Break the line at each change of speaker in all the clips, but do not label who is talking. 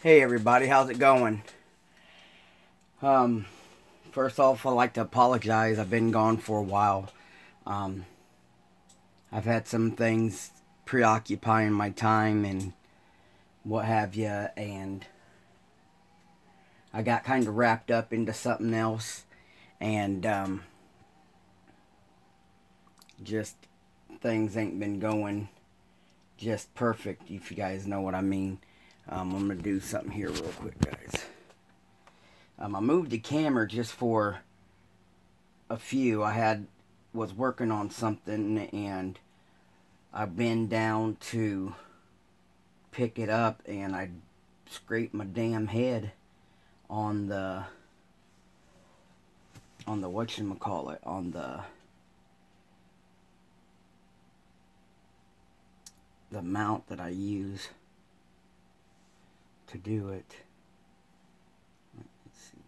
Hey everybody, how's it going? First off, I'd like to apologize. I've been gone for a while. Um, I've had some things preoccupying my time and what have you, and I got kind of wrapped up into something else, and just things ain't been going just perfect, if you guys know what I mean. I'm gonna do something here real quick, guys. I moved the camera just for a few. Was working on something and I bent down to pick it up and I scraped my damn head on the whatchamacallit, on the mount that I use to do it. Let's see.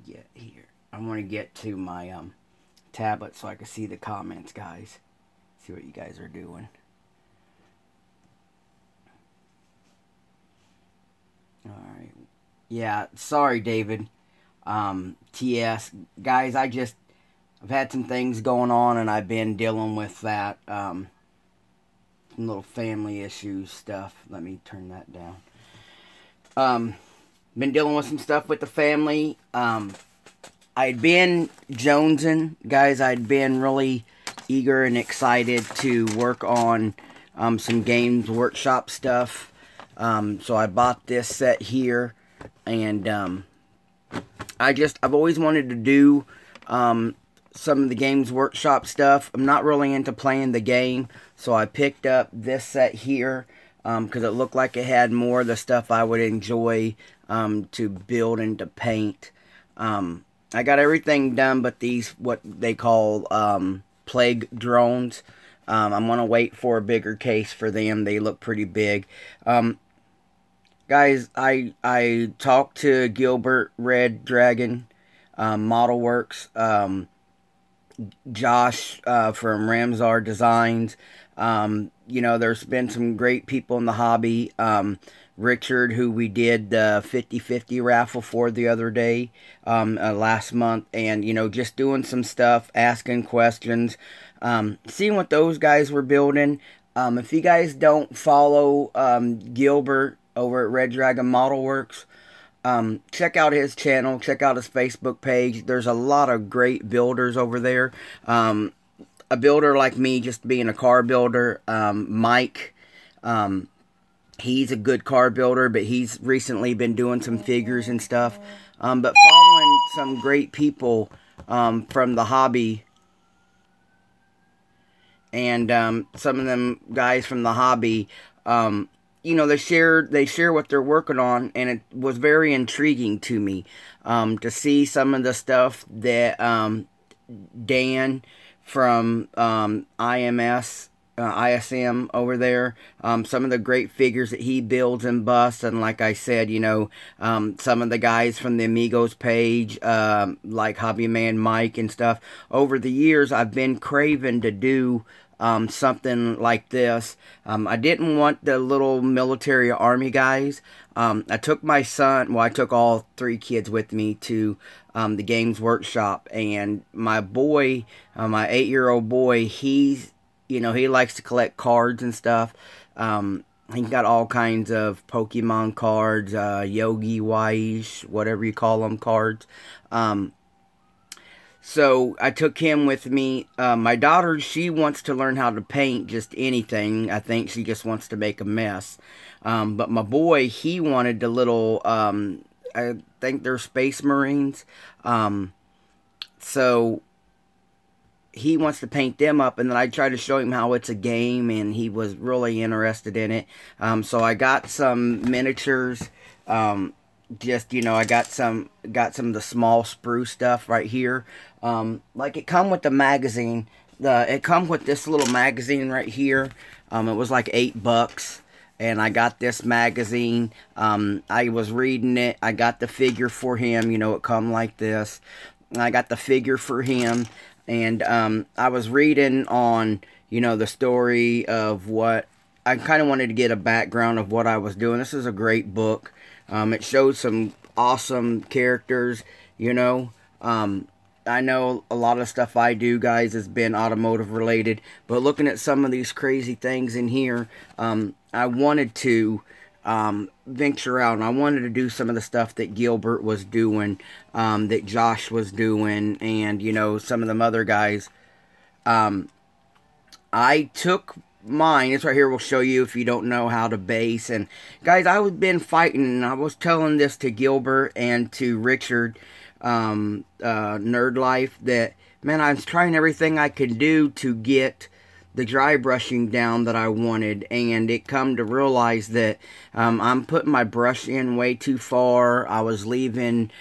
Get here. I want to get to my tablet so I can see the comments, guys. See what you guys are doing. Alright. Yeah, sorry, David. TS. Guys, I've had some things going on and I've been dealing with that. Some little family issues stuff. Let me turn that down. Been dealing with some stuff with the family. I'd been jonesing. Guys, I'd been really eager and excited to work on some Games Workshop stuff. So I bought this set here, and I've always wanted to do some of the Games Workshop stuff. I'm not really into playing the game, so I picked up this set here because it looked like it had more of the stuff I would enjoy to build and to paint. I got everything done but these, what they call plague drones. I'm going to wait for a bigger case for them. They look pretty big. Guys, I talked to Gilbert Red Dragon, Model Works, Josh from Ramsar Designs. There's been some great people in the hobby. Richard, who we did the 50/50 raffle for the other day, last month, and just doing some stuff, asking questions, seeing what those guys were building. If you guys don't follow Gilbert over at Red Dragon Model Works, check out his channel, check out his Facebook page. There's a lot of great builders over there. A builder like me, just being a car builder, Mike, he's a good car builder, but he's recently been doing some figures and stuff. But following some great people from the hobby, and some of them guys from the hobby, they share what they're working on, and it was very intriguing to me to see some of the stuff that Dan from ISM over there, some of the great figures that he builds and busts, and like I said, some of the guys from the Amigos page, like Hobbyman Mike and stuff. Over the years, I've been craving to do something like this. I didn't want the little military army guys. I took my son, I took all 3 kids with me to the Games Workshop, and my boy, my 8-year-old boy, he likes to collect cards and stuff. He's got all kinds of Pokemon cards, Yogi Wise, whatever you call them, cards. So I took him with me. My daughter, she wants to learn how to paint just anything. I think she just wants to make a mess. But my boy, he wanted the little, I think they're Space Marines. So he wants to paint them up, and then I tried to show him how it's a game, and he was really interested in it. So I got some miniatures. Just, I got some of the small sprue stuff right here. Like, it come with the magazine. It come with this little magazine right here. It was like $8, and I got this magazine. I was reading it. I got the figure for him. It come like this. I got the figure for him. And I was reading on, the story of what... I kind of wanted to get a background of what I was doing. This is a great book. It shows some awesome characters, I know a lot of stuff I do, guys, has been automotive related. But looking at some of these crazy things in here, I wanted to venture out, and I wanted to do some of the stuff that Gilbert was doing, that Josh was doing, and some of them other guys. I took mine. This right here will show you if you don't know how to base. And guys, I've been fighting, and I was telling this to Gilbert and to Richard, Nerd Life, that man, I was trying everything I could do to get the dry brushing down that I wanted, and it come to realize that I'm putting my brush in way too far. I was leaving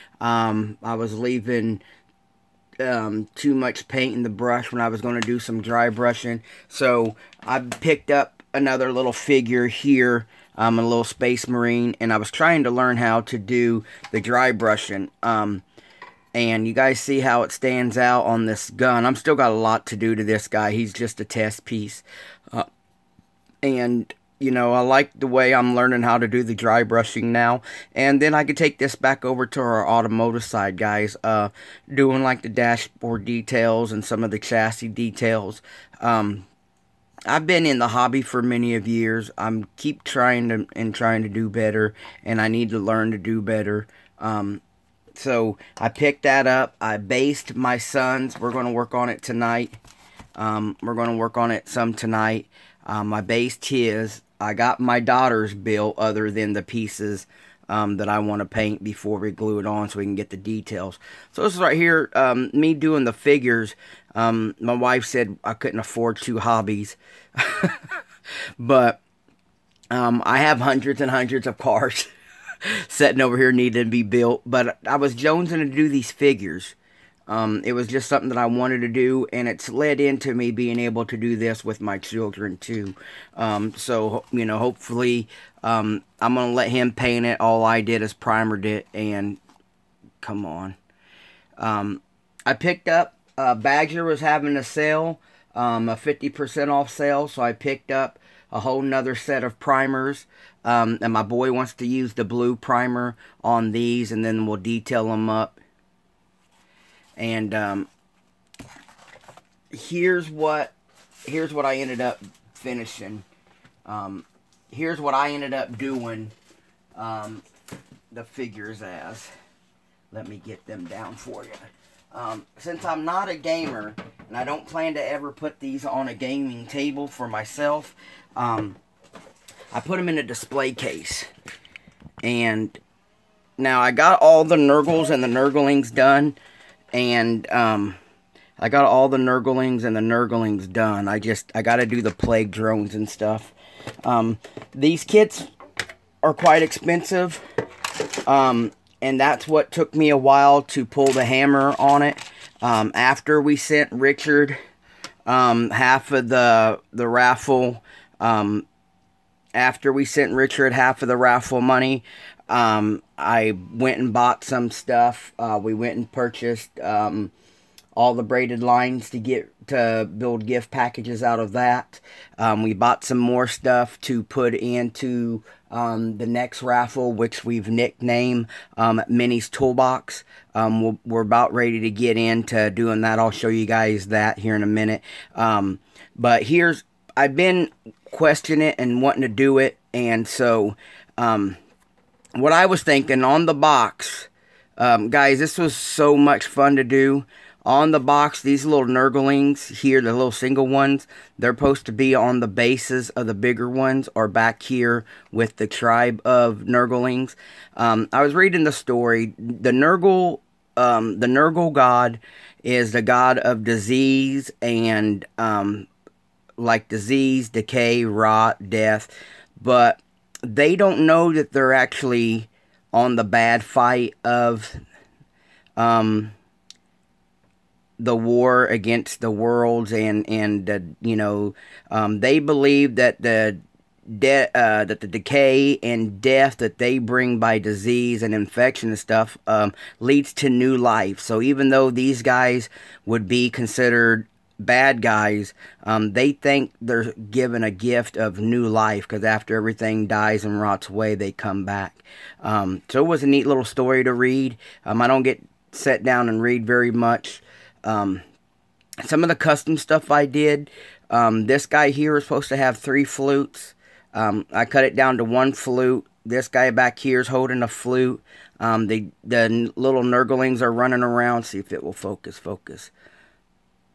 too much paint in the brush when I was going to do some dry brushing. So I picked up another little figure here, a little Space Marine, and I was trying to learn how to do the dry brushing. And you guys see how it stands out on this gun. I'm still got a lot to do to this guy. He's just a test piece. And, I like the way I'm learning how to do the dry brushing now. And then I could take this back over to our automotive side, guys. Doing like the dashboard details and some of the chassis details. I've been in the hobby for many of years. I'm keep trying to do better. And I need to learn to do better. So I picked that up. I based my son's. We're going to work on it tonight. We're going to work on it some tonight. I based his. I got my daughter's built other than the pieces that I want to paint before we glue it on so we can get the details. So this is right here, me doing the figures. My wife said I couldn't afford 2 hobbies. But I have hundreds and hundreds of cars sitting over here needing to be built, but I was jonesing to do these figures. It was just something that I wanted to do, and it's led into me being able to do this with my children too. So hopefully, I'm gonna let him paint it. All I did is primered it, and come on. I picked up Badger was having a sale, a 50% off sale, so I picked up a whole nother set of primers. And my boy wants to use the blue primer on these, and then we'll detail them up. And here's what I ended up finishing. Here's what I ended up doing the figures as. Let me get them down for you. Since I'm not a gamer, and I don't plan to ever put these on a gaming table for myself, I put them in a display case. And now I got all the Nurgles and the Nurglings done. And I got all the Nurglings and the Nurglings done. I got to do the plague drones and stuff. These kits are quite expensive. And that's what took me a while to pull the hammer on it. After we sent Richard half of the raffle, after we sent Richard half of the raffle money, I went and bought some stuff. We went and purchased all the braided lines to build gift packages out of that. We bought some more stuff to put into the next raffle, which we've nicknamed Minnie's Toolbox. We're about ready to get into doing that. I'll show you guys that here in a minute. But I've been questioning it and wanting to do it, and so what I was thinking on the box, guys, this was so much fun to do. On the box, these little Nurglings here, the little single ones, they're supposed to be on the bases of the bigger ones, or back here with the tribe of Nurglings. I was reading the story. The Nurgle god is the god of disease and like disease, decay, rot, death, but they don't know that they're actually on the bad fight of the war against the worlds, and they believe that that the decay and death that they bring by disease and infection and stuff leads to new life. So even though these guys would be considered bad guys, they think they're given a gift of new life, because after everything dies and rots away, they come back. So it was a neat little story to read. I don't get set down and read very much. Some of the custom stuff I did, this guy here is supposed to have 3 flutes. I cut it down to 1 flute. This guy back here is holding a flute. The little Nurglings are running around. See if it will focus.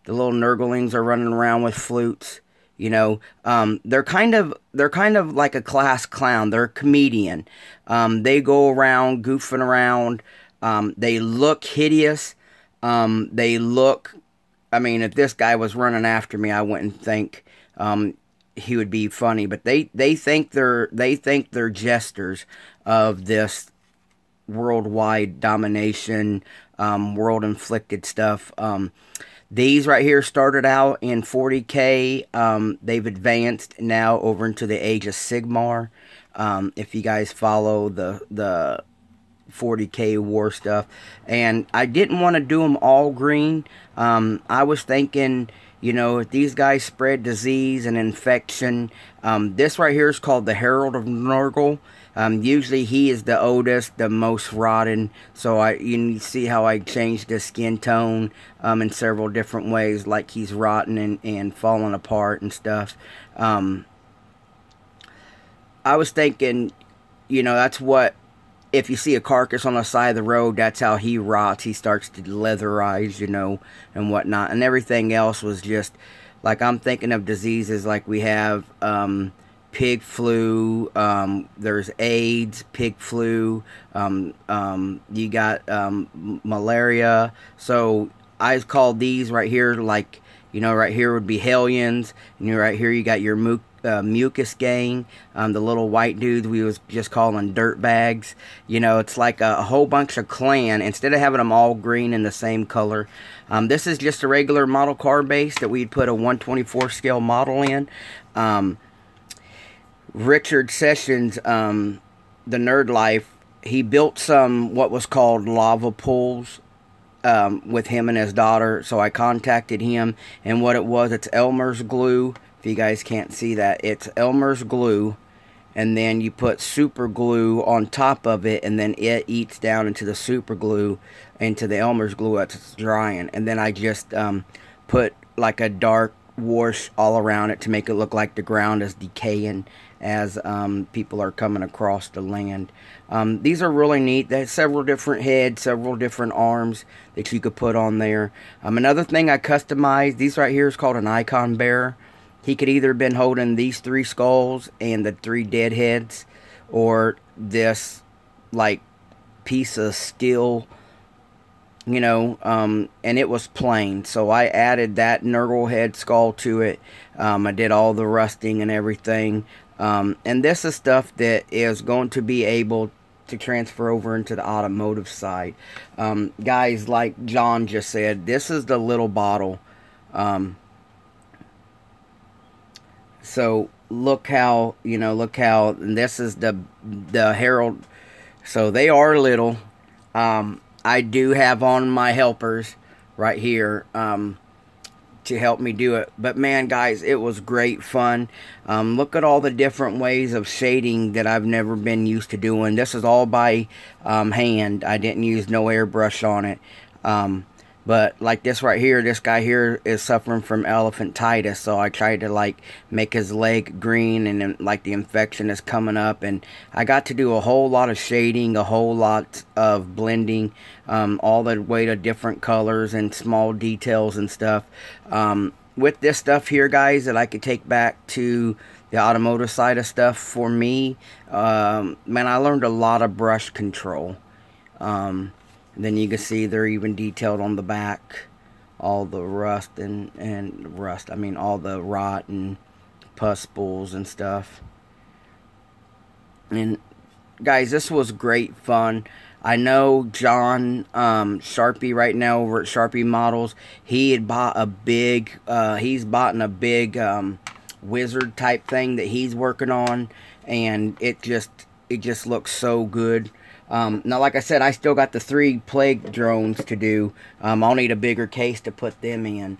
The little Nurglings are running around with flutes. They're kind of like a class clown. They're a comedian. They go around goofing around. They look hideous. If this guy was running after me, I wouldn't think he would be funny. But they think they're jesters of this worldwide domination, world inflicted stuff. These right here started out in 40K. They've advanced now over into the Age of Sigmar. If you guys follow the 40K war stuff. And I didn't want to do them all green. I was thinking, if these guys spread disease and infection, this right here is called the Herald of Nurgle. Usually he is the oldest, the most rotten. So you see how I changed the skin tone in several different ways, like he's rotten and falling apart and stuff. I was thinking, that's what, if you see a carcass on the side of the road, that's how he rots. He starts to leatherize, and whatnot. And everything else was just, like, I'm thinking of diseases like we have pig flu, there's AIDS, pig flu, you got malaria. So I call these right here, like, right here would be Hellions, and right here you got your mucus gang, the little white dudes we was just calling dirt bags. It's like a whole bunch of clan, instead of having them all green in the same color. This is just a regular model car base that we'd put a 1/24 scale model in. Richard Sessions, the Nerd Life, he built some what was called lava pools with him and his daughter. So I contacted him, and what it was, it's Elmer's glue. If you guys can't see that, it's Elmer's glue, and then you put super glue on top of it, and then it eats down into the super glue, into the Elmer's glue as it's drying. And then I just put like a dark wash all around it to make it look like the ground is decaying as people are coming across the land. These are really neat. There's several different heads, several different arms that you could put on there. Another thing I customized, these right here is called an icon bearer. He could either have been holding these 3 skulls and the 3 dead heads, or this like piece of steel, and it was plain. So I added that Nurgle head skull to it. I did all the rusting and everything. And this is stuff that is going to be able to transfer over into the automotive side. Guys, like John just said, this is the little bottle. So look how, and this is the Herald. So they are little. I do have on my helpers right here to help me do it. But man, guys, it was great fun. Look at all the different ways of shading that I've never been used to doing. This is all by hand. I didn't use no airbrush on it. But like this right here, this guy here is suffering from elephantitis, so I tried to like make his leg green, and then like the infection is coming up, and I got to do a whole lot of shading, a whole lot of blending, all the way to different colors and small details and stuff. With this stuff here, guys, that I could take back to the automotive side of stuff for me, man, I learned a lot of brush control. Then you can see they're even detailed on the back. all the rust I mean all the rot and pus pools and stuff. And guys, this was great fun. I know John Sharpie right now over at Sharpie Models. He had bought a big. He's bought a big wizard type thing that he's working on, and it just looks so good. Now, like I said, I still got the 3 plague drones to do. I'll need a bigger case to put them in,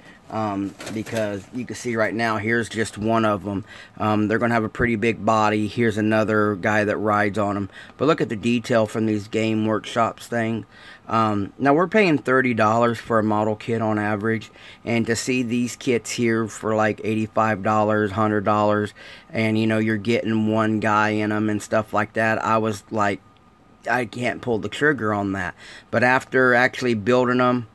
because you can see right now, here's just one of them. They're going to have a pretty big body. Here's another guy that rides on them. But look at the detail from these Game Workshops thing. Now, we're paying $30 for a model kit on average. And to see these kits here for like $85, $100, and, you know, you're getting one guy in them and stuff like that, I was like, I can't pull the trigger on that. But after actually building them,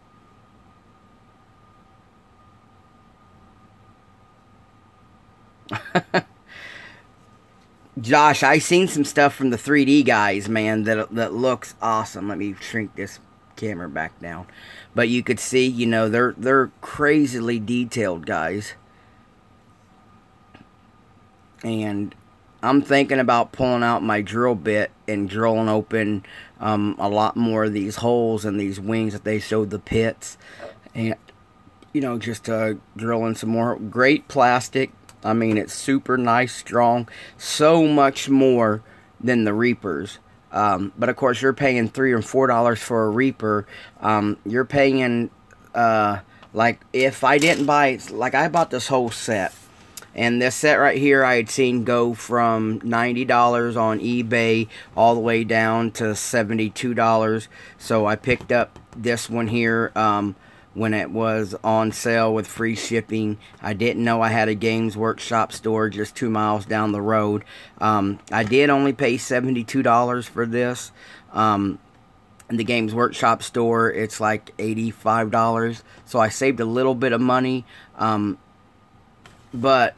Josh, I seen some stuff from the 3D guys, man, that looks awesome. Let me shrink this camera back down. But you could see, you know, they're crazily detailed, guys. And I'm thinking about pulling out my drill bit and drilling open a lot more of these holes and these wings that they showed the pits. And, you know, just drill in some more. Great plastic. I mean, it's super nice, strong. So much more than the Reapers. But, of course, you're paying $3 or $4 for a Reaper. You're paying, like, if I didn't buy, like, I bought this whole set. And this set right here I had seen go from $90 on eBay all the way down to $72. So I picked up this one here when it was on sale with free shipping. I didn't know I had a Games Workshop store just 2 miles down the road. I did only pay $72 for this. In the Games Workshop store, it's like $85. So I saved a little bit of money. But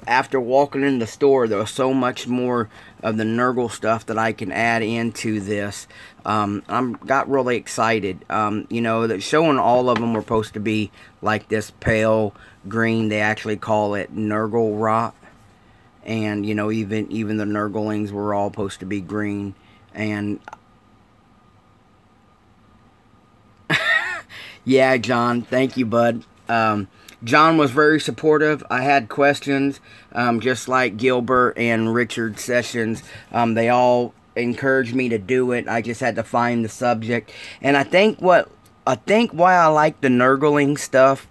after walking in the store, there was so much more of the Nurgle stuff that I can add into this. Got really excited. You know, that showing all of them were supposed to be like this pale green. They actually call it Nurgle rot. And, you know, even the Nurglings were all supposed to be green. And yeah, John, thank you, bud. John was very supportive. I had questions, just like Gilbert and Richard Sessions. They all encouraged me to do it. I just had to find the subject. And I think why I like the Nurgling stuff,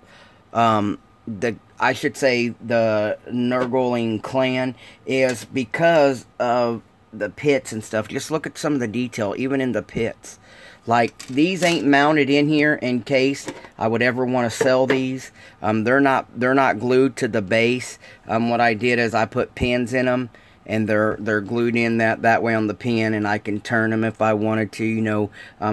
I should say the Nurgling clan, is because of the pits and stuff. Just look at some of the detail, even in the pits. Like, these ain't mounted in here in case I would ever want to sell these. They're not glued to the base. What I did is I put pins in them, and they're glued in that way on the pin, and I can turn them if I wanted to, you know,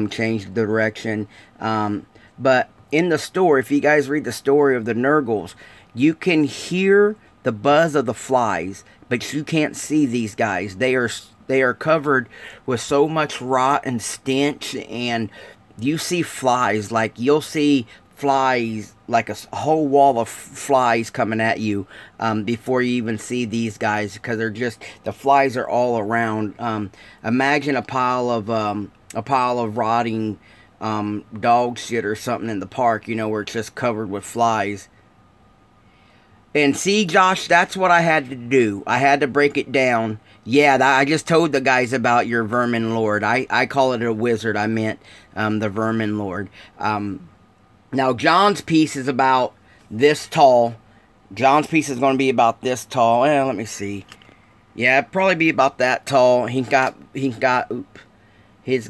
change the direction. But in the store, if you guys read the story of the Nurgles, you can hear the buzz of the flies, but you can't see these guys. They are covered with so much rot and stench, and you see flies. Like, you'll see flies, like a whole wall of flies coming at you before you even see these guys, because the flies are all around. Imagine a pile of rotting dog shit or something in the park, you know, where it's just covered with flies. And see, Josh, that's what I had to do. I had to break it down. Yeah, I just told the guys about your Vermin Lord. I call it a wizard. I meant the Vermin Lord. Now, John's piece is about this tall. John's piece is going to be about this tall. Let me see. Yeah, it'd probably be about that tall. He's got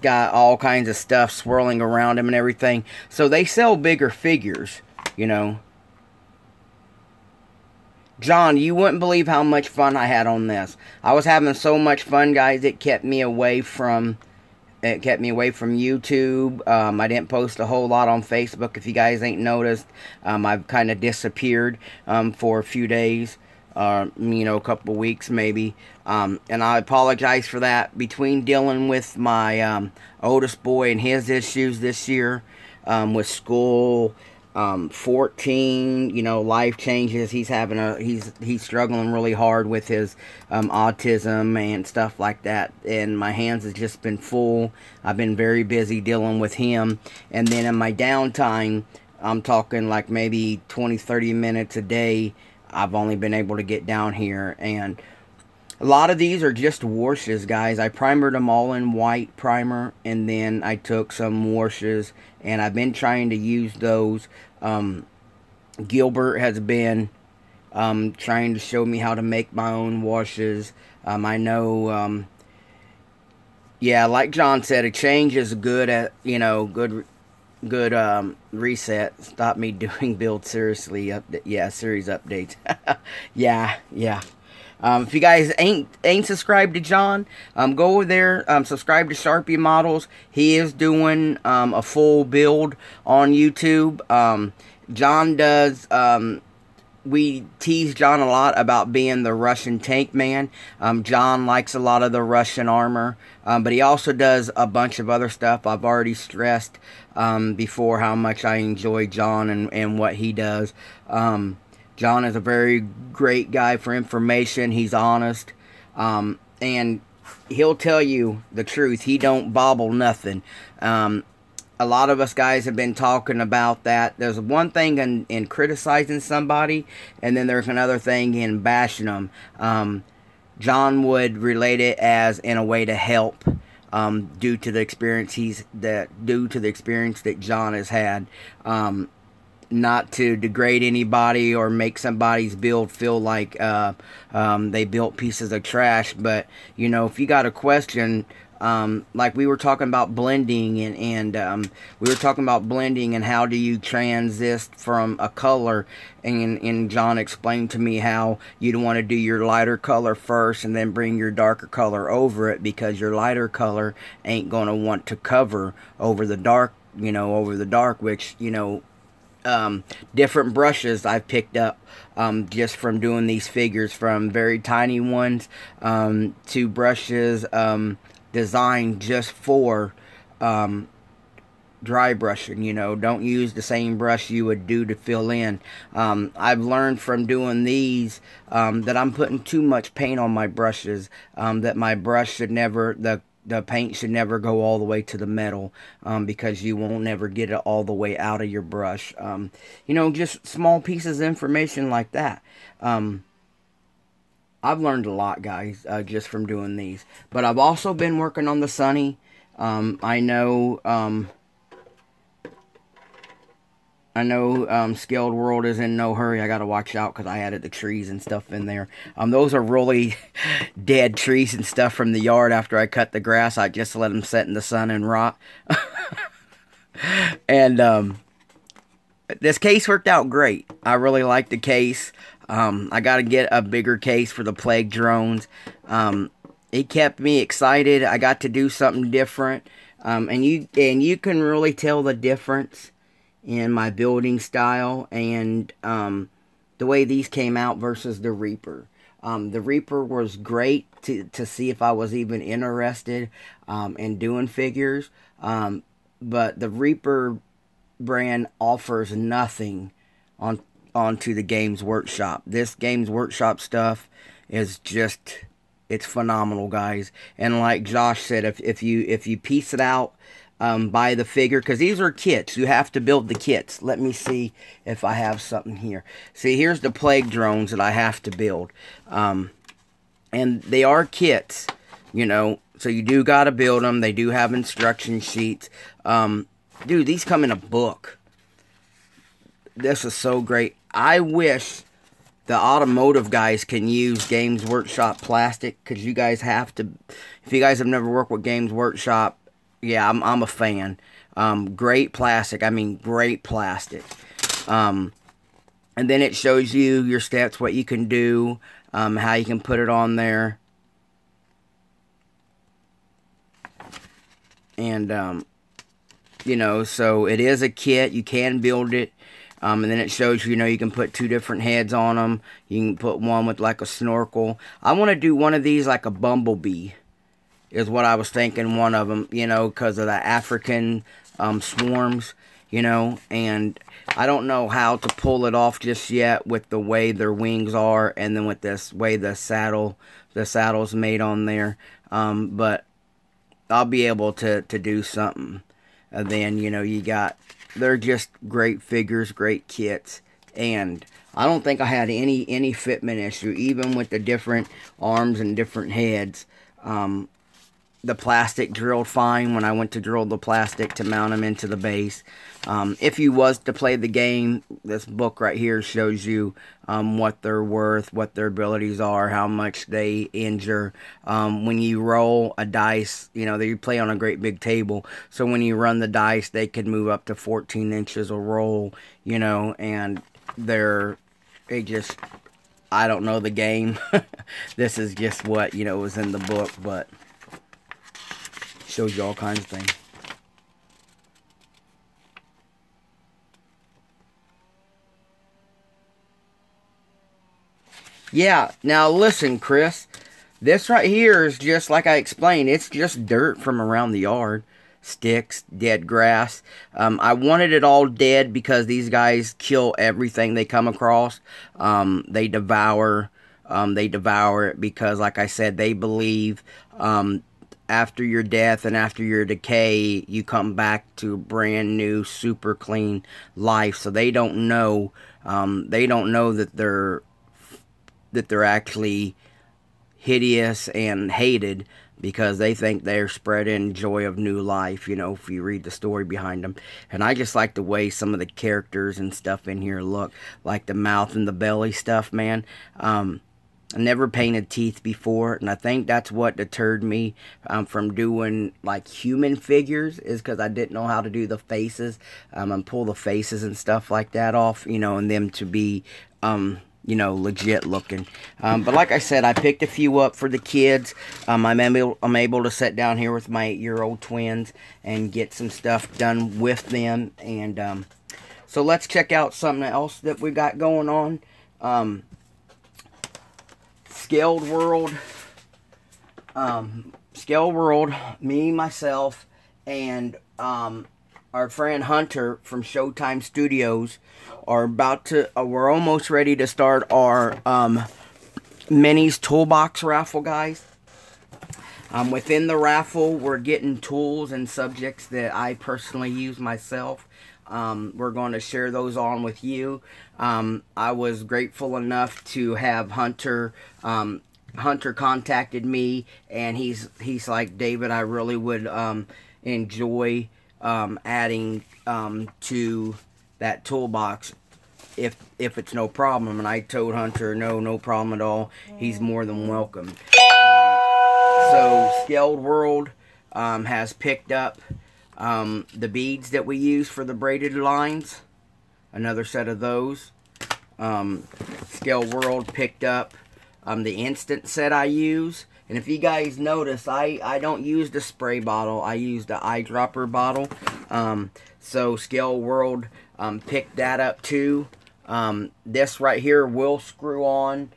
all kinds of stuff swirling around him and everything. So they sell bigger figures, you know. John, you wouldn't believe how much fun I had on this. I was having so much fun, guys. It kept me away from YouTube. I didn't post a whole lot on Facebook. If you guys ain't noticed, I've kind of disappeared for a few days, you know, a couple of weeks maybe. And I apologize for that. Between dealing with my oldest boy and his issues this year, with school, 14, life changes. He's struggling really hard with his autism and stuff like that. And my hands have just been full. I've been very busy dealing with him. And then in my downtime, I'm talking like maybe 20, 30 minutes a day, I've only been able to get down here. And a lot of these are just washes, guys. I primered them all in white primer, and then I took some washes, and I've been trying to use those. Gilbert has been trying to show me how to make my own washes. I know, like John said, a change is good at, good reset. Stop me doing build series updates. yeah. If you guys ain't subscribed to John, go over there, subscribe to Sharpie Models. He is doing a full build on YouTube. John does, we tease John a lot about being the Russian tank man. John likes a lot of the Russian armor, but he also does a bunch of other stuff. I've already stressed before how much I enjoy John and what he does. John is a very great guy for information. He's honest. And he'll tell you the truth. He don't bobble nothing. A lot of us guys have been talking about that. There's one thing in criticizing somebody, and then there's another thing in bashing them. John would relate it as in a way to help, due to the experience that John has had. Not to degrade anybody or make somebody's build feel like they built pieces of trash, but if you got a question, like we were talking about blending and we were talking about blending and how do you transist from a color, and John explained to me how you'd want to do your lighter color first and then bring your darker color over it, because your lighter color ain't gonna want to cover over the dark, which different brushes I've picked up just from doing these figures, from very tiny ones to brushes designed just for dry brushing. Don't use the same brush you would do to fill in. I've learned from doing these that I'm putting too much paint on my brushes, that my brush should never, the paint should never go all the way to the metal, because you won't never get it all the way out of your brush. Just small pieces of information like that. I've learned a lot, guys, just from doing these. But I've also been working on the Sunny. I know Scaled World is in no hurry. I gotta watch out because I added the trees and stuff in there. Those are really dead trees and stuff from the yard after I cut the grass. I just let them sit in the sun and rot. And this case worked out great. I really like the case. I gotta get a bigger case for the Plague drones. It kept me excited. I got to do something different. And you can really tell the difference in my building style and the way these came out versus the Reaper. The Reaper was great to see if I was even interested in doing figures. But the Reaper brand offers nothing onto the Games Workshop. This Games Workshop stuff is just, it's phenomenal, guys. And like Josh said, if you piece it out, buy the figure, because these are kits. You have to build the kits. Let me see if I have something here. See, here's the Plague drones that I have to build. And they are kits, so you do got to build them. They do have instruction sheets. Dude, these come in a book. This is so great. I wish the automotive guys can use Games Workshop plastic, because you guys have to. If you guys have never worked with Games Workshop, yeah, I'm a fan. Great plastic. I mean, great plastic. And then it shows you your steps, what you can do, how you can put it on there. And, so it is a kit. You can build it. And then it shows you, you can put two different heads on them. You can put one with like a snorkel. I want to do one of these like a bumblebee, is what I was thinking, one of them, because of the African swarms. you know, and I don't know how to pull it off just yet with the way their wings are, and then with this way the saddle's made on there. But I'll be able to do something. And then, you know, they're just great figures, great kits, and I don't think I had any fitment issue, even with the different arms and different heads. The plastic drilled fine when I went to drill the plastic to mount them into the base. If you was to play the game, this book right here shows you what they're worth, what their abilities are, how much they injure. When you roll a dice, you know, they play on a great big table, so when you run the dice, they can move up to 14 inches a roll, you know, and I don't know the game. This is just what, you know, was in the book, but shows you all kinds of things. Yeah, now listen, Chris. This right here is just like I explained. It's just dirt from around the yard. Sticks, dead grass. I wanted it all dead because these guys kill everything they come across. They devour it because, like I said, they believe after your death and after your decay, you come back to a brand new, super clean life. So they don't know that they're actually hideous and hated, because they think they're spreading joy of new life, you know, if you read the story behind them. And I just like the way some of the characters and stuff in here look, like the mouth and the belly stuff, man. I never painted teeth before, and I think that's what deterred me from doing like human figures, is because I didn't know how to do the faces and pull the faces and stuff like that off, you know, and them to be you know, legit looking. But like I said, I picked a few up for the kids. I'm able to sit down here with my 8-year-old twins and get some stuff done with them. And so let's check out something else that we got going on. Scaled World. Scaled World, me, myself, and our friend Hunter from Showtime Studios are we're almost ready to start our minis toolbox raffle, guys. Within the raffle, we're getting tools and subjects that I personally use myself. We're going to share those on with you. I was grateful enough to have Hunter contacted me, and he's like, David, I really would enjoy adding to that toolbox if it's no problem. And I told Hunter, no problem at all. He's more than welcome. So Scaled World has picked up the beads that we use for the braided lines. Another set of those. Scaled World picked up the instant set I use. And if you guys notice, I don't use the spray bottle. I use the eyedropper bottle. So Scaled World picked that up too. This right here will screw on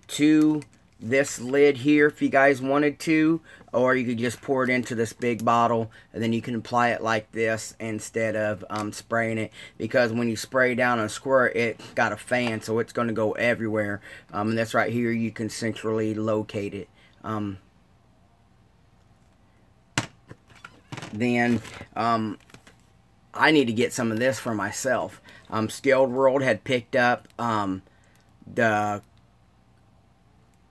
to this lid here if you guys wanted to. Or you could just pour it into this big bottle, and then you can apply it like this instead of spraying it. Because when you spray down a squirt, it got a fan, so it's going to go everywhere. And this right here, you can centrally locate it. Then I need to get some of this for myself. Scaled World had picked up the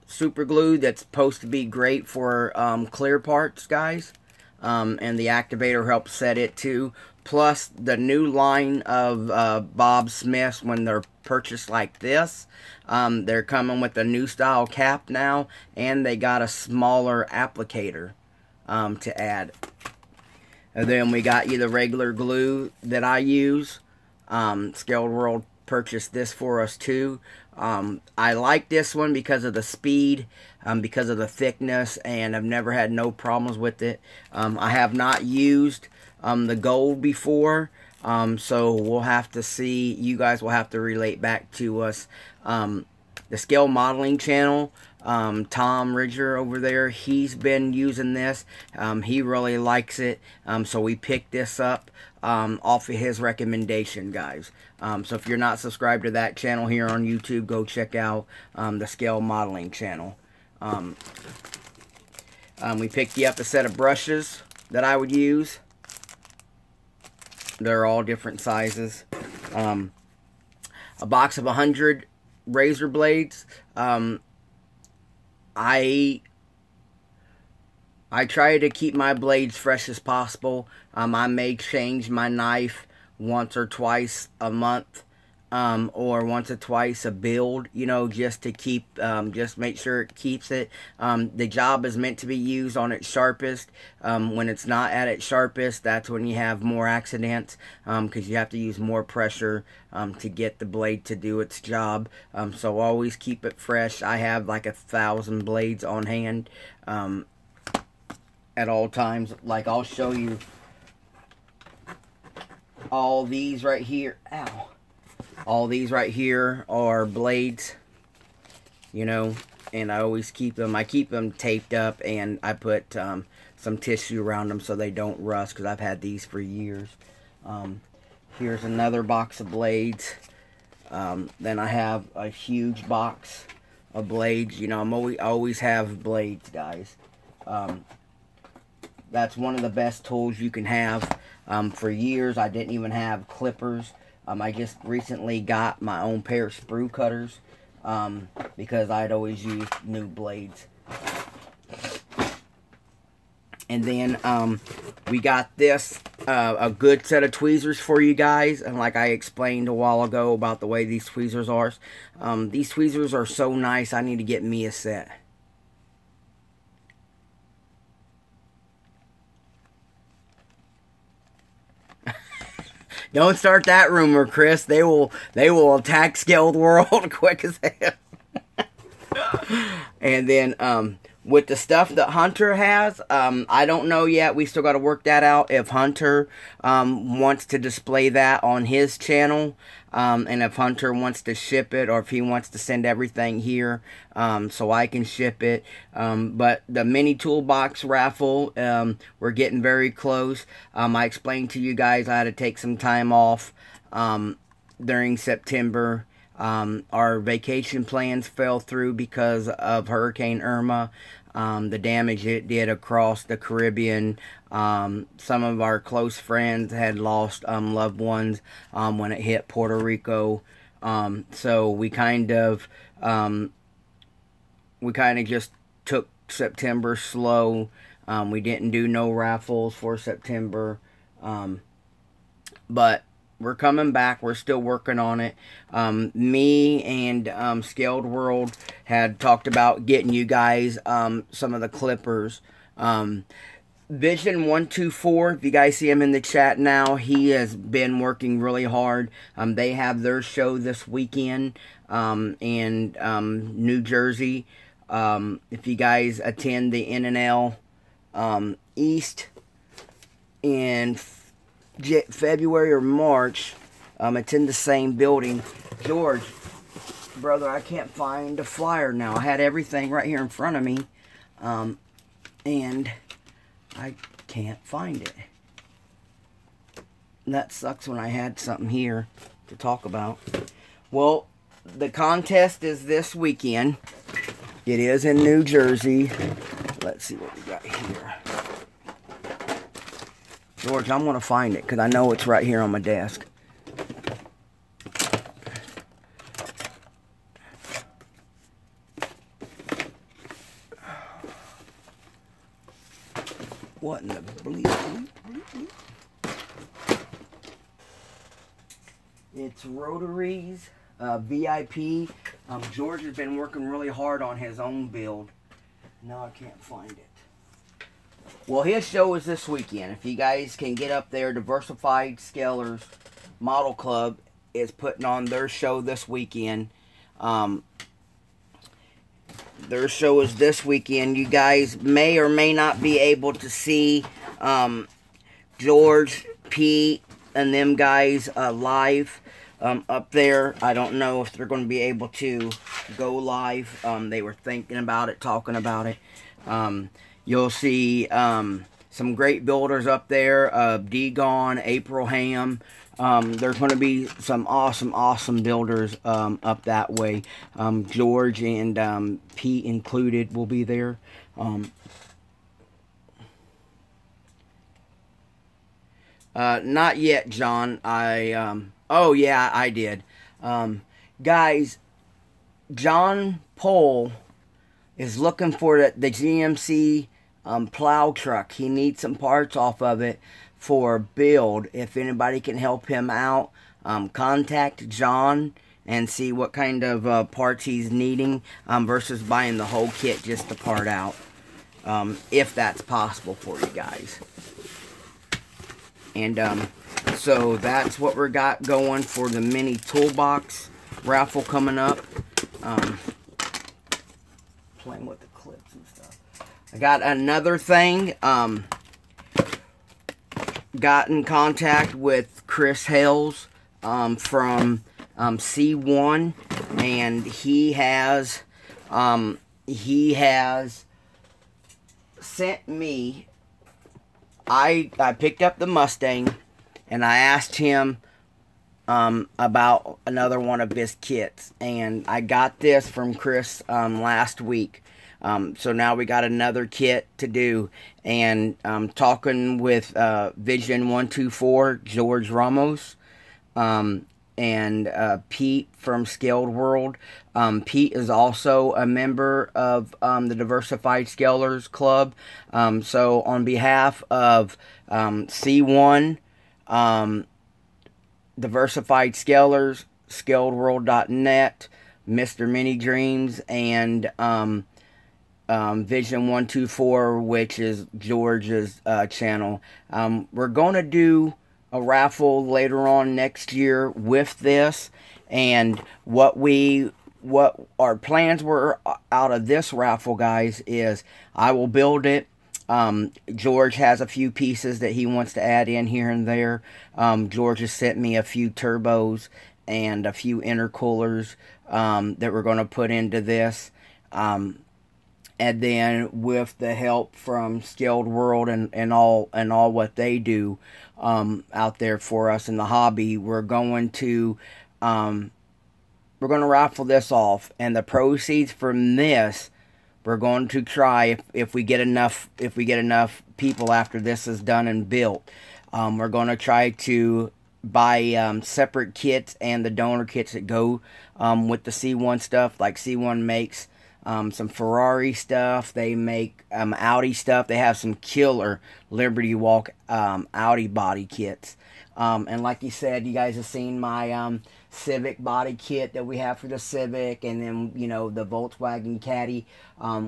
super glue that's supposed to be great for clear parts, guys. And the activator helps set it too. Plus the new line of Bob Smiths, when they're purchased like this, they're coming with a new style cap now, and they got a smaller applicator to add. And then we got you the regular glue that I use. Scaled World purchased this for us too. I like this one because of the speed, because of the thickness, and I've never had no problems with it. I have not used the gold before, so we'll have to see. You guys will have to relate back to us. The Scale Modeling channel Tom Ridger over there, he's been using this. He really likes it. So we picked this up off of his recommendation, guys. So if you're not subscribed to that channel here on YouTube, go check out the Scale Modeling channel. We picked you up a set of brushes that I would use. They're all different sizes. A box of 100 razor blades. I try to keep my blades fresh as possible. I may change my knife once or twice a month, or once or twice a build, you know, just to keep, just make sure it keeps it. The job is meant to be used on its sharpest. When it's not at its sharpest, that's when you have more accidents, because you have to use more pressure to get the blade to do its job. So always keep it fresh. I have like 1,000 blades on hand at all times. Like, I'll show you all these right here. Ow. All these right here are blades, you know, and I always keep them. I keep them taped up, and I put some tissue around them so they don't rust, because I've had these for years. Here's another box of blades. Then I have a huge box of blades. You know, I always have blades, guys. That's one of the best tools you can have. For years, I didn't even have clippers. I just recently got my own pair of sprue cutters because I'd always used new blades. And then we got this, a good set of tweezers for you guys. And like I explained a while ago about the way these tweezers are. These tweezers are so nice, I need to get me a set. Don't start that rumor, Chris. They will attack Scaled World quick as hell. And then with the stuff that Hunter has, I don't know yet. We still got to work that out. If Hunter wants to display that on his channel, and if Hunter wants to ship it, or if he wants to send everything here so I can ship it. But the mini toolbox raffle, we're getting very close. I explained to you guys I had to take some time off during September. Our vacation plans fell through because of Hurricane Irma. The damage it did across the Caribbean. Some of our close friends had lost loved ones when it hit Puerto Rico. So we kind of just took September slow. We didn't do no raffles for September. But we're coming back. We're still working on it. Me and Scaled World had talked about getting you guys some of the clippers. Vision 124, if you guys see him in the chat now, he has been working really hard. They have their show this weekend in New Jersey. If you guys attend the NNL East in February or March, it's in the same building. George, brother, I can't find the flyer now. I had everything right here in front of me, and I can't find it. And that sucks when I had something here to talk about. Well, the contest is this weekend. It is in New Jersey. Let's see what we got here. George, I'm going to find it because I know it's right here on my desk. What in the bleep? It's Rotaries, VIP. George has been working really hard on his own build. Now I can't find it. Well, his show is this weekend. If you guys can get up there, Diversified Scalers Model Club is putting on their show this weekend. Their show is this weekend. You guys may or may not be able to see George, Pete, and them guys live up there. I don't know if they're going to be able to go live. They were thinking about it, talking about it. You'll see some great builders up there. Degon, April Ham. There's going to be some awesome builders up that way. George and Pete included will be there. Not yet, John. Oh yeah, I did. Guys, John Pohl is looking for the GMC plow truck. He needs some parts off of it for build. If anybody can help him out, contact John and see what kind of parts he's needing versus buying the whole kit just to part out. If that's possible for you guys. And so that's what we got going for the mini toolbox raffle coming up. Playing with the clips and stuff. I got another thing. Got in contact with Chris Hales from C1, and he has sent me. I picked up the Mustang, and I asked him about another one of his kits, and I got this from Chris last week. So now we got another kit to do, and talking with Vision 124, George Ramos, and Pete from Scaled World. Pete is also a member of the Diversified Scalers Club. So on behalf of C1, Diversified Scalers, ScaledWorld.net, Mr. Mini Dreams, and Vision 124, which is George's channel. We're going to do a raffle later on next year with this, and what our plans were out of this raffle, guys, is I will build it. George has a few pieces that he wants to add in here and there. George has sent me a few turbos and a few intercoolers that we're going to put into this. And then with the help from Scaled World and all what they do out there for us in the hobby, we're going to raffle this off, and the proceeds from this, we're going to try, if we get enough people after this is done and built, we're going to try to buy separate kits and the donor kits that go with the C1 stuff. Like C1 makes some Ferrari stuff, they make Audi stuff. They have some killer Liberty Walk Audi body kits. And like you said, you guys have seen my Civic body kit that we have for the Civic, and then, you know, the Volkswagen Caddy.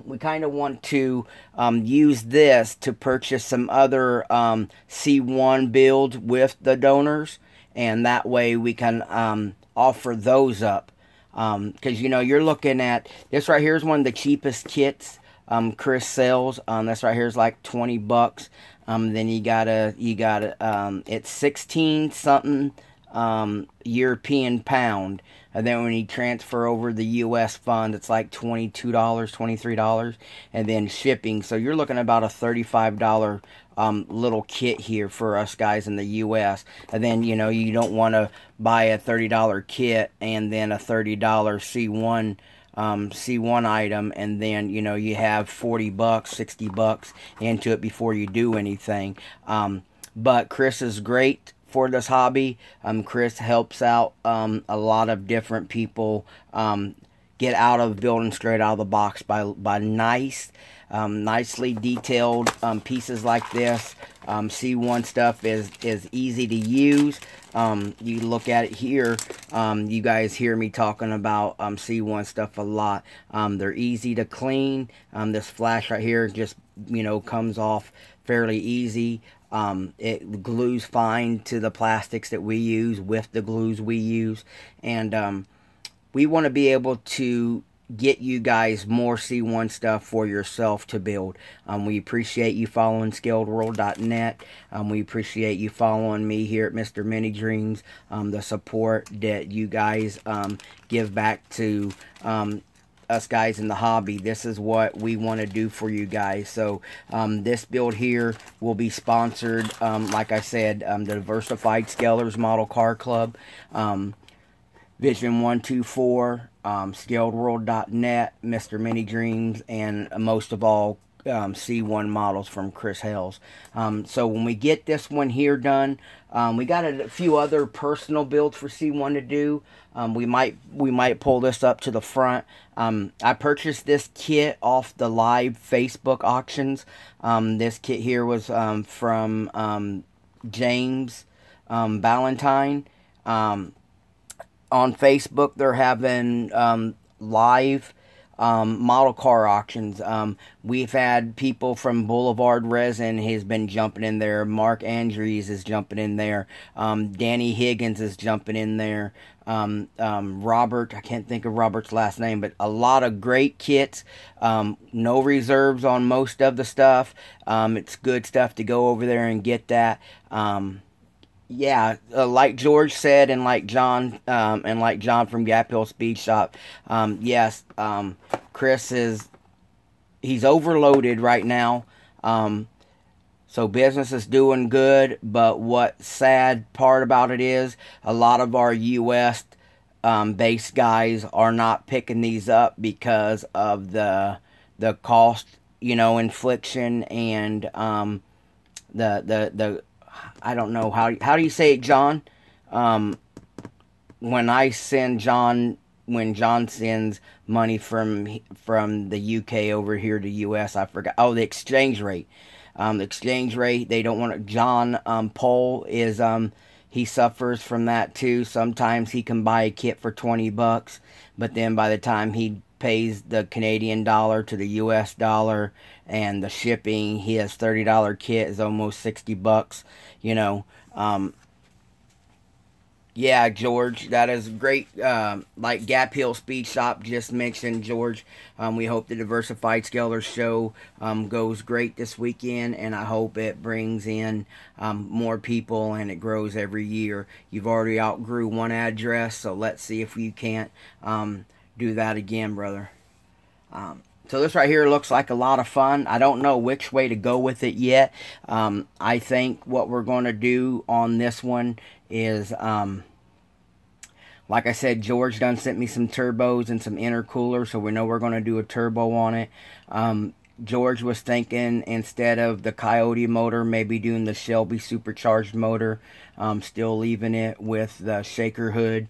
We kind of want to use this to purchase some other C1 builds with the donors, and that way we can offer those up. Because, you know, you're looking at this right here is one of the cheapest kits Chris sells. This right here is like $20. Then you got it's 16 something European pound, and then when you transfer over the US fund, it's like $22, $23, and then shipping. So you're looking at about a $35 little kit here for us guys in the US. And then, you know, you don't want to buy a $30 kit and then a $30 C1 item, and then, you know, you have $40, $60 into it before you do anything. But Chris is great for this hobby. Chris helps out a lot of different people get out of building straight out of the box by nicely detailed pieces like this. C1 stuff is easy to use. You look at it here, you guys hear me talking about C1 stuff a lot. They're easy to clean. This flash right here just, you know, comes off fairly easy. It glues fine to the plastics that we use with the glues we use, and we want to be able to get you guys more C1 stuff for yourself to build. We appreciate you following ScaledWorld.net. We appreciate you following me here at Mr. Mini Dreams. The support that you guys give back to us guys in the hobby. This is what we want to do for you guys. So this build here will be sponsored, like I said, the Diversified Scalers Model Car Club, Vision 124, ScaledWorld.net, Mr. Mini Dreams, and most of all, C1 models from Chris Hales. So when we get this one here done, we got a few other personal builds for C1 to do. We might pull this up to the front. I purchased this kit off the live Facebook auctions. This kit here was from James Valentine. On Facebook, they're having live model car auctions. We've had people from Boulevard Resin has been jumping in there. Mark Andrews is jumping in there. Danny Higgins is jumping in there. Robert, I can't think of Robert's last name, but a lot of great kits. No reserves on most of the stuff. It's good stuff to go over there and get that. Yeah, like George said, and like John from Gap Hill Speed Shop, yes, Chris he's overloaded right now, so business is doing good, but what sad part about it is, a lot of our U.S. Based guys are not picking these up because of the cost, infliction, and the I don't know how do you say it, John? When John sends money from the UK over here to US, I forgot. Oh, the exchange rate. The exchange rate. They don't want it. John Pohl is he suffers from that too. Sometimes he can buy a kit for $20, but then by the time he pays the Canadian dollar to the US dollar and the shipping, his $30 kit is almost $60. Yeah, George, that is great. Like Gap Hill Speed Shop just mentioned, George, we hope the Diversified Scalers show goes great this weekend, and I hope it brings in more people and it grows every year. You've already outgrew one address, so let's see if you can't do that again, brother. So this right here looks like a lot of fun. I don't know which way to go with it yet. I think what we're going to do on this one is, like I said, George done sent me some turbos and some intercoolers, so we know we're going to do a turbo on it. George was thinking, instead of the Coyote motor, maybe doing the Shelby supercharged motor, still leaving it with the shaker hood.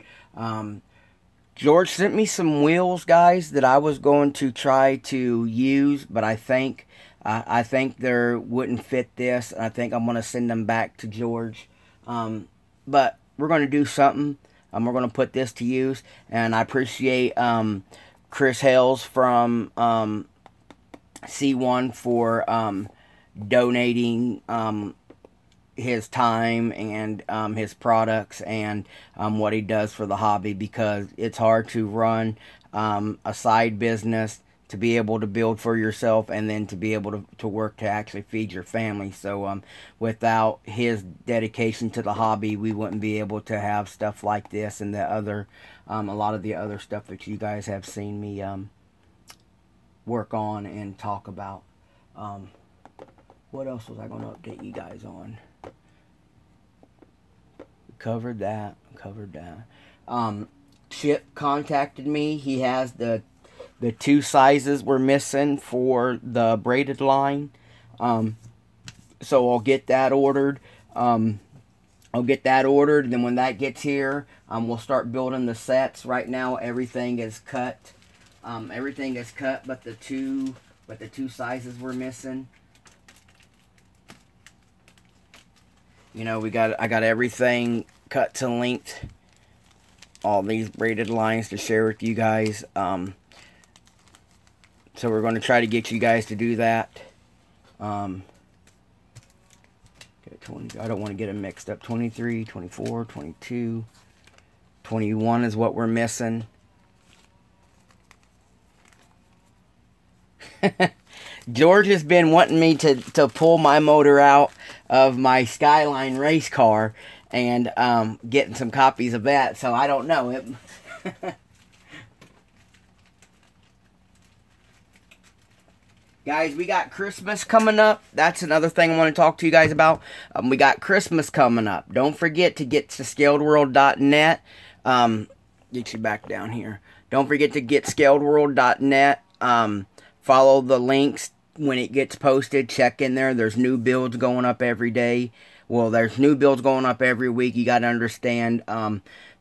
George sent me some wheels, guys, that I was going to try to use, but I think they wouldn't fit this. I think I'm going to send them back to George. But we're going to do something. We're going to put this to use, and I appreciate Chris Hales from C1 for donating his time and his products and what he does for the hobby, because it's hard to run a side business, to be able to build for yourself, and then to be able to work to actually feed your family. So without his dedication to the hobby, we wouldn't be able to have stuff like this and the other a lot of the other stuff that you guys have seen me work on and talk about. What else was I going to update you guys on? Covered that. Chip contacted me. He has the two sizes we're missing for the braided line. So I'll get that ordered. And then when that gets here, we'll start building the sets. Right now, everything is cut. But the two sizes we're missing. I got everything cut to length. All these braided lines to share with you guys. So we're going to try to get you guys to do that. I don't want to get them mixed up. 23, 24, 22, 21 is what we're missing. George has been wanting me to pull my motor out of my Skyline race car and getting some copies of that, so I don't know. Guys, we got Christmas coming up. That's another thing I want to talk to you guys about. We got Christmas coming up. Don't forget to get to scaledworld.net. Get you back down here. Don't forget to get scaledworld.net. Follow the links when it gets posted. Check in there. There's new builds going up every day. Well, there's new builds going up every week. You got to understand,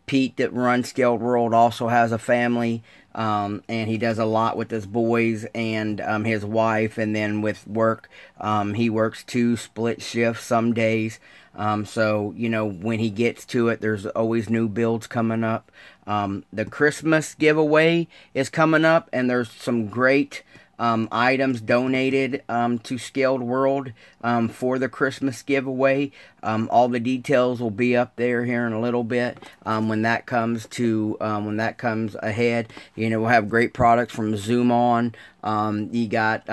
Pete that runs Scaled World also has a family. And he does a lot with his boys and his wife, and then with work, he works 2 split shifts some days. So, you know, when he gets to it, there's always new builds coming up. The Christmas giveaway is coming up, and there's some great items donated to Scaled World for the Christmas giveaway. All the details will be up there here in a little bit when that comes ahead. You know, we'll have great products from Zoom On. You got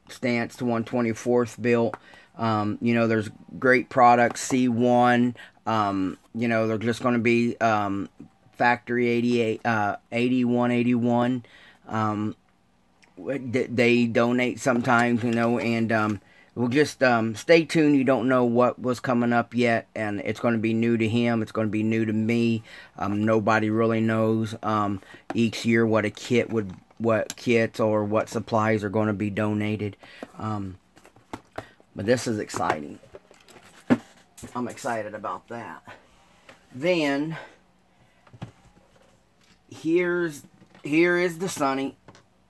Stance to 124th built. You know, there's great products. C1. You know, they're just going to be Factory 88, 8181. They donate sometimes, you know, and we'll just stay tuned. You don't know what was coming up yet, and it's going to be new to him. It's going to be new to me. Nobody really knows each year what kits or what supplies are going to be donated. But this is exciting. I'm excited about that. Then here is the Sunny.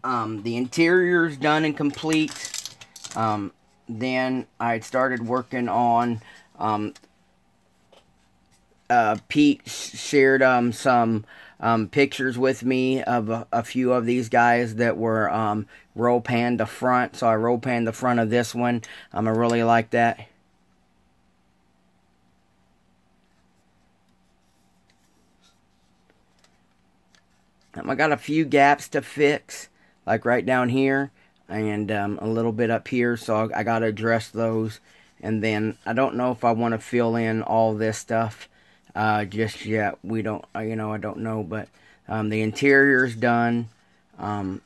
The interior's done and complete. Then I started working on, Pete shared some pictures with me of a few of these guys that were roll panned the front. So I roll panned the front of this one. I really like that. I got a few gaps to fix, like right down here and a little bit up here, so I got to address those. And then I don't know if I want to fill in all this stuff just yet. We don't, you know, I don't know, but the interior's done. Let me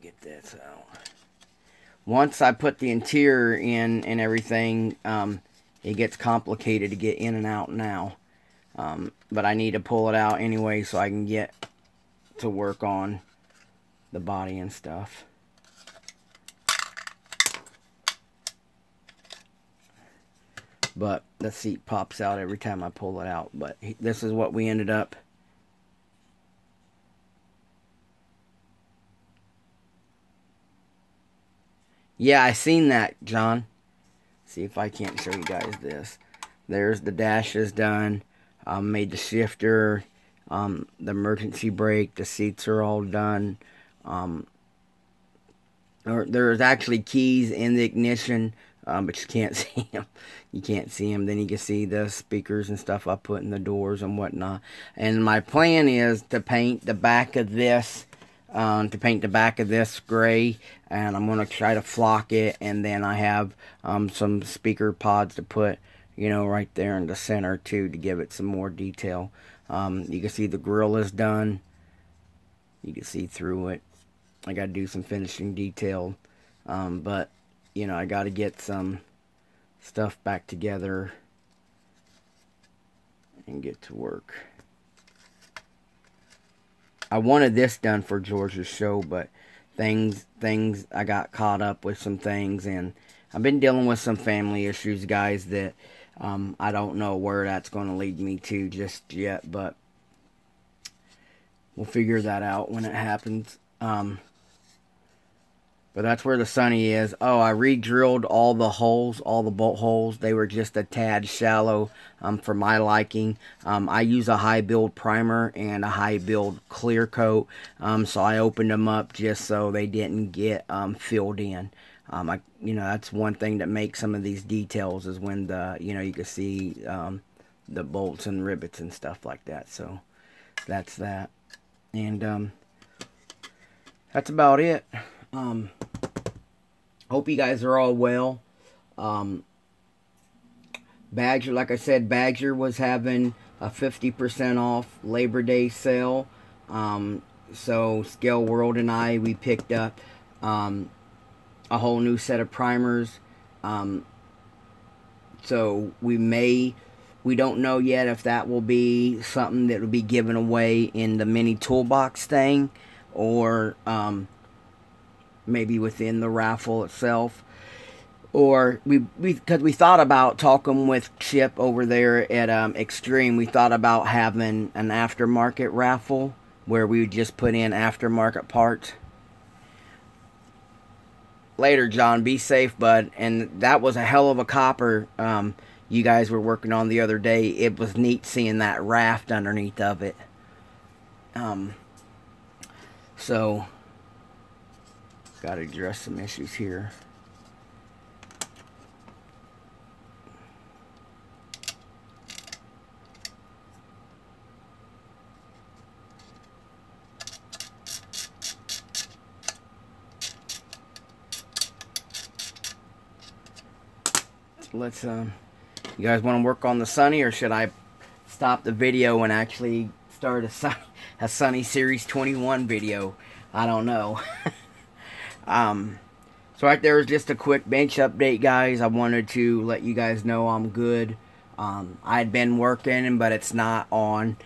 get this out. Once I put the interior in and everything, it gets complicated to get in and out now. But I need to pull it out anyway so I can get to work on the body and stuff. But the seat pops out every time I pull it out. But this is what we ended up. Yeah, I seen that, John. See if I can't show you guys this. There's the dashes done. Made the shifter, the emergency brake, the seats are all done. There's actually keys in the ignition, but you can't see them. You can't see them. Then you can see the speakers and stuff I put in the doors and whatnot. And my plan is to paint the back of this, gray, and I'm going to try to flock it, and then I have some speaker pods to put, you know, right there in the center too, to give it some more detail. You can see the grill is done. You can see through it. I got to do some finishing detail, but you know, I got to get some stuff back together and get to work. I wanted this done for George's show, but things I got caught up with some things, and I've been dealing with some family issues, guys, that I don't know where that's going to lead me to just yet, but we'll figure that out when it happens. But that's where the Sunny is. Oh, I re-drilled all the holes, all the bolt holes. They were just a tad shallow for my liking. I use a high build primer and a high build clear coat. So I opened them up just so they didn't get filled in. You know, that's one thing that makes some of these details is when you can see the bolts and rivets and stuff like that. So that's that. And that's about it. Hope you guys are all well. Badger, like I said, Badger was having a 50% off Labor Day sale. So Scale World and we picked up a whole new set of primers. So we don't know yet if that will be something that will be given away in the mini toolbox thing, or maybe within the raffle itself. Or because we thought about talking with Chip over there at Extreme, we thought about having an aftermarket raffle where we would just put in aftermarket parts. Later, John, be safe, bud. And that was a hell of a copper you guys were working on the other day. It was neat seeing that raft underneath of it. So got to address some issues here. Let's you guys want to work on the Sunny, or should I stop the video and actually start a Sunny Series 21 video? I don't know. So right there is just a quick bench update, guys. I wanted to let you guys know I'm good. I had been working, but it's not on.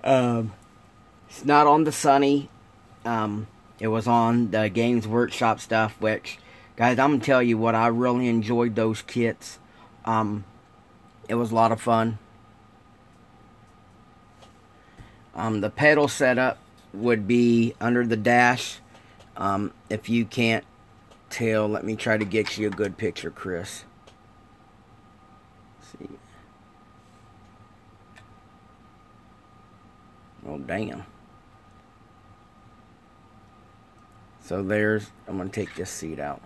It's not on the Sunny. It was on the Games Workshop stuff, which, guys, I'm gonna tell you what, I really enjoyed those kits. It was a lot of fun. The pedal setup would be under the dash. If you can't tell, let me try to get you a good picture, Chris. Let's see. Oh, damn. So there's, I'm going to take this seat out.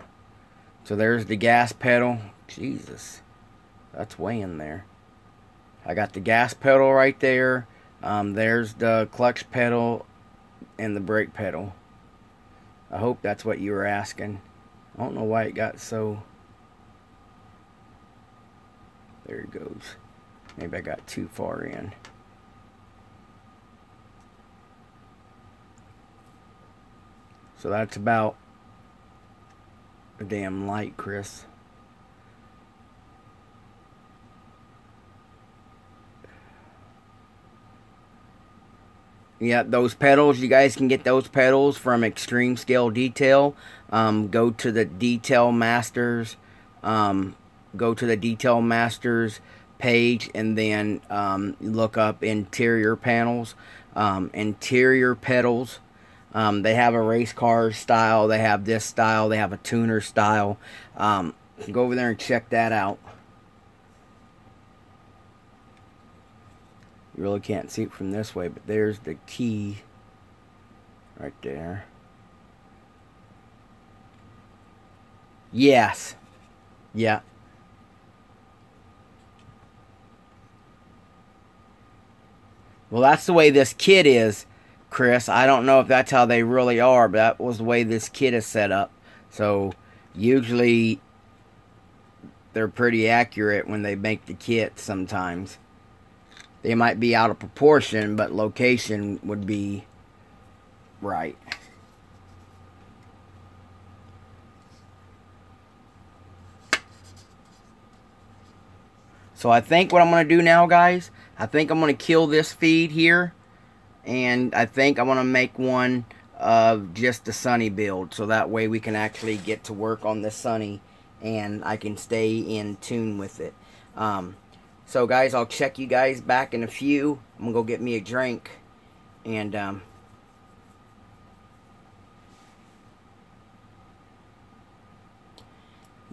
So there's the gas pedal. Jesus. That's way in there. I got the gas pedal right there. There's the clutch pedal and the brake pedal. I hope that's what you were asking. I don't know why it got so... There it goes. Maybe I got too far in. So that's about a damn light, Chris. Yeah, those pedals, you guys can get those pedals from Extreme Scale Detail. Go to the Detail Masters. Go to the Detail Masters page and then look up interior panels. Interior pedals. They have a race car style. They have this style. They have a tuner style. Go over there and check that out. You really can't see it from this way, but there's the key right there. Yes. Yeah. Well, that's the way this kit is, Chris. I don't know if that's how they really are, but that was the way this kit is set up. So, usually, they're pretty accurate when they make the kit sometimes. They might be out of proportion, but location would be right. So I think what I'm going to do now, guys, I think I'm going to kill this feed here. And I think I want to make one of just the Sunny build. So that way we can actually get to work on the Sunny. And I can stay in tune with it. So guys, I'll check you guys back in a few. I'm going to go get me a drink. And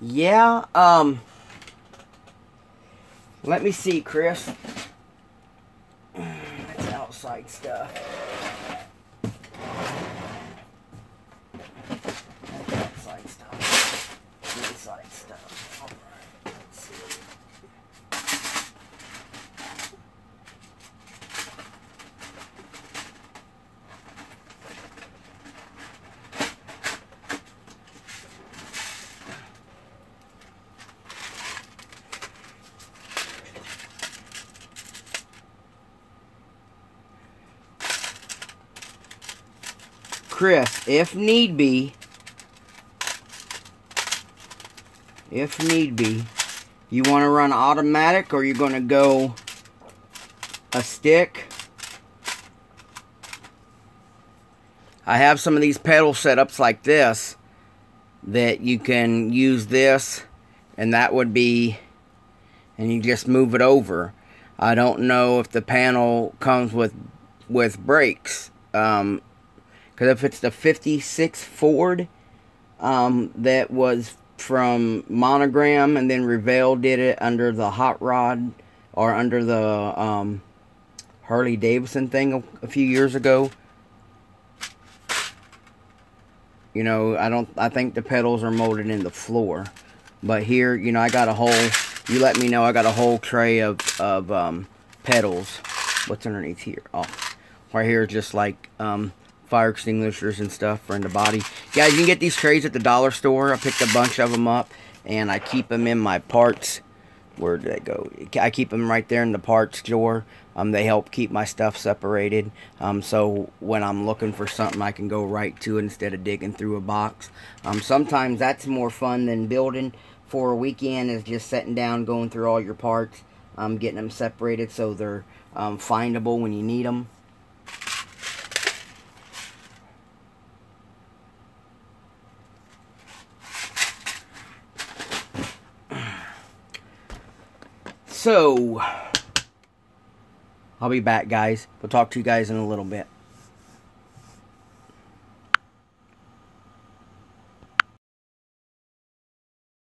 yeah, let me see, Chris. That's outside stuff. That's outside stuff. Inside stuff. Alright, let's see. Chris, if need be, you want to run automatic or you're going to go a stick. I have some of these pedal setups like this that you can use this, and that would be, and you just move it over. I don't know if the panel comes with brakes, because if it's the 56 Ford that was from Monogram, and then Revell did it under the Hot Rod, or under the Harley Davidson thing a few years ago. You know, I think the pedals are molded in the floor. But here, you know, I got a whole, you let me know, I got a whole tray of pedals. What's underneath here? Oh, right here is just like fire extinguishers and stuff for in the body. Guys, you can get these trays at the dollar store. I picked a bunch of them up, and I keep them in my parts. Where did they go? I keep them right there in the parts drawer. They help keep my stuff separated. So when I'm looking for something, I can go right to it instead of digging through a box. Sometimes that's more fun than building for a weekend, is just sitting down, going through all your parts, getting them separated so they're findable when you need them. So, I'll be back, guys. We'll talk to you guys in a little bit.